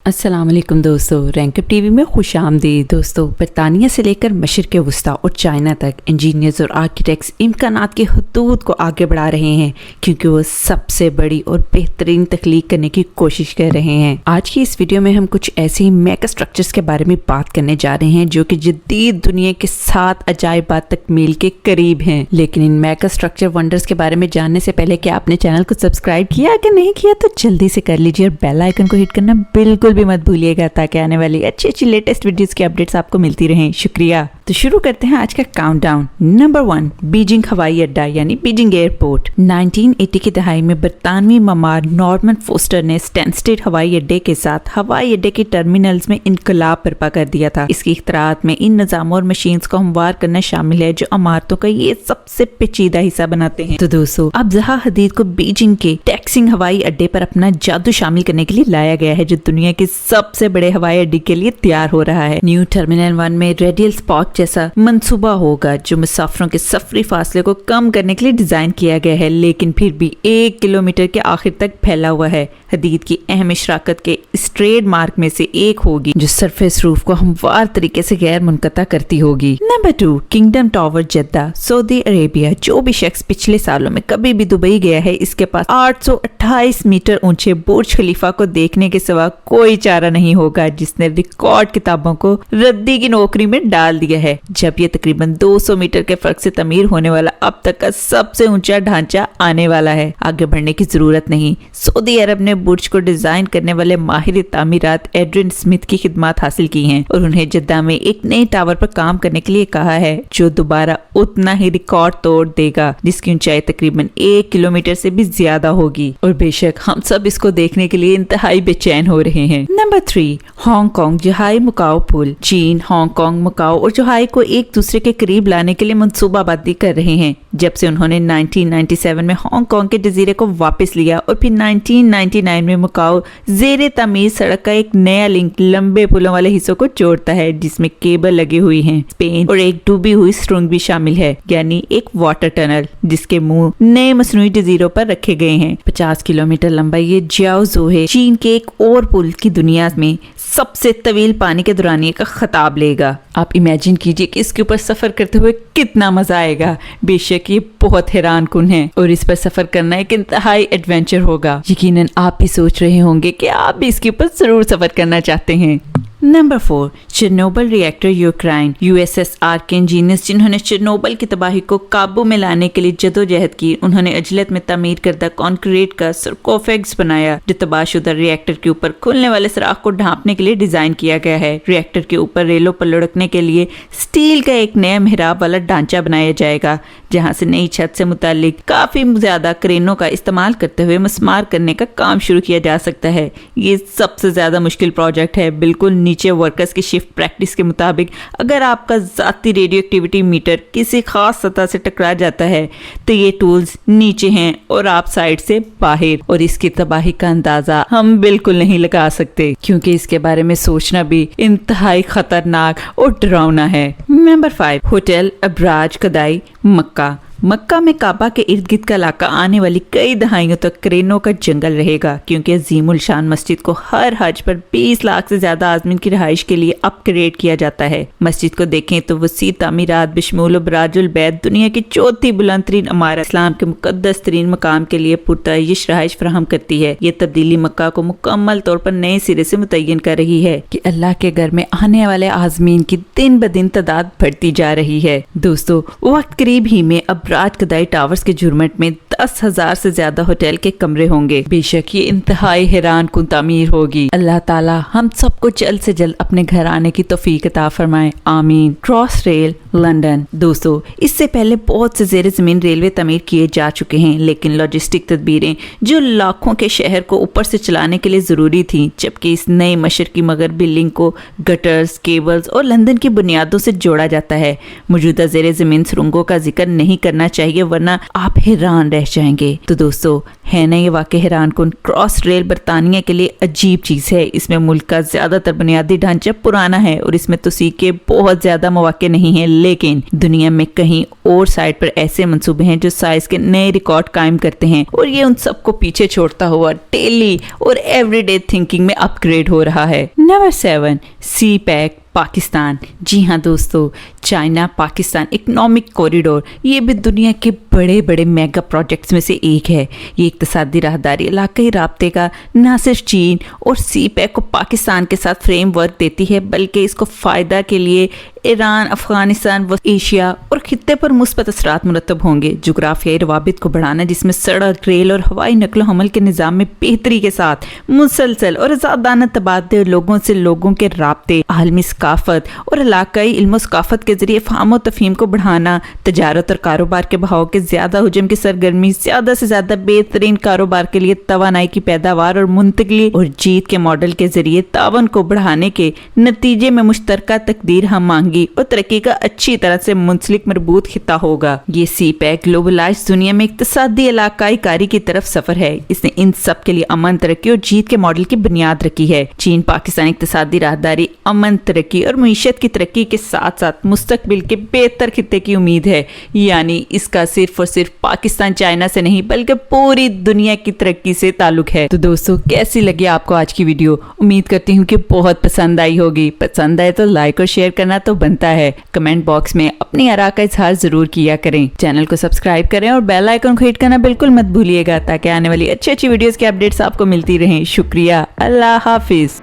अस्सलाम वालेकुम दोस्तों, रैंक अप टीवी में खुश आमदीद। दोस्तों, बरतानिया से लेकर मशरिक़ वस्ता और चाइना तक इंजीनियर्स और आर्किटेक्ट्स इम्कानात के हदूद को आगे बढ़ा रहे हैं, क्योंकि वो सबसे बड़ी और बेहतरीन तख्लीक करने की कोशिश कर रहे हैं। आज की इस वीडियो में हम कुछ ऐसे ही मेगा स्ट्रक्चर्स के बारे में बात करने जा रहे हैं जो कि जदीद दुनिया के 7 अजायबात तक मील के करीब हैं। लेकिन इन मेगा स्ट्रक्चर वंडर्स के बारे में जानने से पहले क्या आपने चैनल को सब्सक्राइब किया? अगर नहीं किया तो जल्दी से कर लीजिए और बेल आइकन को हिट करना बिल्कुल भी मत भूलिएगा, ताकि आने वाली अच्छी लेटेस्ट वीडियोस की अपडेट्स आपको मिलती रहें। शुक्रिया। तो शुरू करते हैं आज का काउंटडाउन। नंबर 1, बीजिंग हवाई अड्डा यानी बीजिंग एयरपोर्ट। 1980 की दहाई में बरतानवी ममार नॉर्मन फोस्टर ने स्टैनस्टेड हवाई अड्डे के साथ हवाई अड्डे के टर्मिनल्स में इनकलाब बर्पा कर दिया था। इसकी इख्तरात में इन निज़ामों और मशीन्स को हमवार करना शामिल है जो इमारतों का ये सबसे पेचीदा हिस्सा बनाते हैं। तो दोस्तों, अब ज़हा हदीद को बीजिंग के टैक्सिंग हवाई अड्डे पर अपना जादू शामिल करने के लिए लाया गया है, जो दुनिया के सबसे बड़े हवाई अड्डे के लिए तैयार हो रहा है। न्यू टर्मिनल 1 में रेडियल स्पॉट जैसा मंसूबा होगा जो मुसाफिरों के सफरी फासले को कम करने के लिए डिजाइन किया गया है, लेकिन फिर भी 1 किलोमीटर के आखिर तक फैला हुआ है। हदीद की अहम इशराकत के इस ट्रेडमार्क में से एक होगी जो सरफेस रूफ को हमवार तरीके से गैर मुनक़ता करती होगी। Number 2, kingdom tower Jeddah, Saudi Arabia. जो भी शख्स पिछले सालों में कभी भी दुबई गया है, इसके पास 828 मीटर ऊंचे बुर्ज खलीफा को देखने के सिवा कोई चारा नहीं होगा, जिसने रिकॉर्ड किताबों को रद्दी की नौकरी में डाल दिया है। जब ये तकरीबन 200 मीटर के फर्क से तमीर होने वाला अब तक का सबसे ऊंचा ढांचा आने वाला है। आगे बढ़ने की जरूरत नहीं। सऊदी अरब ने बुर्ज को डिजाइन करने वाले माहिर तामीरात एड्रिन स्मिथ की खिदमत हासिल की हैं और उन्हें जद्दा में एक नए टावर पर काम करने के लिए कहा है, जो दोबारा उतना ही रिकॉर्ड तोड़ देगा, जिसकी ऊंचाई तकरीबन 1 किलोमीटर से भी ज्यादा होगी। और बेशक हम सब इसको देखने के लिए इंतहाई बेचैन हो रहे हैं। नंबर 3, हांगकांग जोहाई मुकाओ पुल। चीन हांगकांग, मुकाओ और जोहाई को एक दूसरे के करीब लाने के लिए मंसूबाबंदी कर रहे हैं। जब से उन्होंने 1997 में हांगकांग के जजीरे को वापस लिया और फिर 1999 में मुकाओ जेरे तामीर सड़क का एक नया लिंक लंबे पुलों वाले हिस्सों को जोड़ता है, जिसमें केबल लगी हुई हैं, स्पेन और एक डूबी हुई सुरंग भी शामिल है, यानी एक वाटर टनल जिसके मुंह नए मसनूई जजीरों पर रखे गए हैं। 50 किलोमीटर लंबा ये जियाओजो है, चीन के एक और पुल की दुनिया में सबसे तवील पानी के दौरानिए का खिताब लेगा। आप इमेजिन कीजिए कि इसके ऊपर सफर करते हुए कितना मजा आएगा। बेशक ये बहुत हैरान कुन है और इस पर सफर करना एक इंतहाई एडवेंचर होगा। यकीनन आप भी सोच रहे होंगे कि आप भी इसके ऊपर जरूर सफर करना चाहते हैं। Number 4, Chernobyl reactor Ukraine. USSR के इंजीनियर्स जिन्होंने चेरनोबिल की तबाही को काबू में लाने के लिए जदोजहद की, उन्होंने अजलत में तामीर करदा कंक्रीट का सरकोफेग्स बनाया, जो तबाहशुदा रिएक्टर के ऊपर खुलने वाले सुराख को ढांपने के लिए डिजाइन किया गया है। रिएक्टर के ऊपर रेलों पर लुढ़कने के लिए स्टील का एक नया मेहराब वाला ढांचा बनाया जाएगा, जहां से नई छत से मुतालिक काफी ज्यादा क्रेनों का इस्तेमाल करते हुए मस्मार करने का काम शुरू किया जा सकता है। ये सबसे ज्यादा मुश्किल प्रोजेक्ट है। बिल्कुल नीचे वर्कर्स की शिफ्ट प्रैक्टिस के मुताबिक अगर आपका जाती रेडियो एक्टिविटी मीटर किसी खास सतह से टकरा जाता है तो ये टूल्स नीचे हैं और आप साइड से बाहर, और इसकी तबाही का अंदाजा हम बिल्कुल नहीं लगा सकते, क्योंकि इसके बारे में सोचना भी इंतहाई खतरनाक और डरावना है। नंबर 5, होटल अबराज कदाई मक्का। मक्का में काबा के इर्द गिर्द का इलाका आने वाली कई दहाइयों तक क्रेनों का जंगल रहेगा, क्योंकि अजीमुल शान मस्जिद को हर हज पर 20 लाख से ज्यादा आज़मीन की रिहाइश के लिए अपग्रेड किया जाता है। मस्जिद को देखें तो वसी तामीरात बिशमूल बराजुल बैत दुनिया की चौथी बुलंद तरीन इमारत इस्लाम के मुकद्दस तरीन मकाम के लिए पुरतइश रिहाइश फराहम करती है। ये तब्दीली मक्का को मुकम्मल तौर पर नए सिरे से मुतय्यन कर रही है कि अल्लाह के घर में आने वाले आज़मीन की दिन ब दिन तादाद बढ़ती जा रही है। दोस्तों, वक्त करीब ही में अब राज कदाई टावर्स के जुर्मट में 10,000 से ज्यादा होटल के कमरे होंगे। बेशक ये इंतहाई हैरान कुन तामीर होगी। अल्लाह ताला हम सबको जल्द से जल्द अपने घर आने की तौफीक अता फरमाए, आमीन। Cross rail London. दोस्तों, इससे पहले बहुत से जेर जमीन रेलवे तमीर किए जा चुके हैं, लेकिन लॉजिस्टिक तदबीरें जो लाखों के शहर को ऊपर से चलाने के लिए जरूरी थी, जबकि इस नए मशरकी मगरबी लिंक को गटर्स, केबल्स और लंदन की बुनियादों से जोड़ा जाता है। मौजूदा जेर जमीन सुरंगों का जिक्र नहीं करना चाहिए, वरना आप हैरान रह जाएंगे। तो दोस्तों, है ना ये वाकई हैरान कुन। क्रॉस रेल बरतानिया के लिए अजीब चीज है। इसमें मुल्क का ज्यादातर बुनियादी ढांचा पुराना है और इसमें तोसीक के बहुत ज्यादा मौके नहीं है, लेकिन दुनिया में कहीं और साइड पर ऐसे मंसूबे हैं जो साइज के नए रिकॉर्ड कायम करते हैं और ये उन सबको पीछे छोड़ता हुआ डेली और एवरीडे थिंकिंग में अपग्रेड हो रहा है। Number 7, CPEC Pakistan. जी हाँ दोस्तों, चाइना पाकिस्तान इकोनॉमिक कॉरिडोर ये भी दुनिया के बड़े बड़े मेगा प्रोजेक्ट्स में से एक है। ये इक्तिसादी राहदारी, इलाकाई राब्ते का न सिर्फ चीन और CPEC को पाकिस्तान के साथ फ्रेमवर्क देती है, बल्कि इसको फ़ायदा के लिए ईरान, अफगानिस्तान व एशिया और खित्ते पर मुस्बत असरात मुरतब होंगे। जुग्राफियाई रवाबित को बढ़ाना, जिसमें सड़क, रेल और हवाई नकलो हमल के निज़ाम में बेहतरी के साथ मुसलसल और आज़ादाना तबादले, लोगों से लोगों के राब्ते, आलमी सकाफत और इलाकाई इल्म सकाफत के जरिए फ़हम व तफ़हीम को बढ़ाना, तजारत और कारोबार के बहाव के ज़्यादा हुजम की सरगर्मी, ज़्यादा से ज़्यादा बेहतरीन कारोबार के लिए तवानाई की पैदावार और मुंतकली और जीत के मॉडल के जरिए तावन को बढ़ाने के नतीजे में मुश्तरका तकदीर हम मांगी और तरक्की का अच्छी तरह से मुंसलिक मरबूत खिता होगा। ये CPEC ग्लोबलाइज्ड दुनिया में इक्तिसादी इलाकाई कारी की तरफ सफर है। इसने इन सब के लिए अमन, तरक्की और जीत के मॉडल की बुनियाद रखी है। चीन पाकिस्तान इक्तिसादी राहदारी, अमन, तरक्की और मईशत की तरक्की के साथ साथ मुस्तकबिल के बेहतर खिते की उम्मीद है। यानी इसका सिर्फ और सिर्फ पाकिस्तान चाइना से नहीं बल्कि पूरी दुनिया की तरक्की से ताल्लुक है। तो दोस्तों, कैसी लगी आपको आज की वीडियो? उम्मीद करती हूँ कि बहुत पसंद आई होगी। पसंद आए तो लाइक और शेयर करना तो बनता है। कमेंट बॉक्स में अपनी आरा का इजहार जरूर किया करें। चैनल को सब्सक्राइब करें और बेल आइकन को हिट करना बिल्कुल मत भूलिएगा, ताकि आने वाली अच्छी अच्छी वीडियोस की अपडेट्स आपको मिलती रहें। शुक्रिया। अल्लाह हाफिज।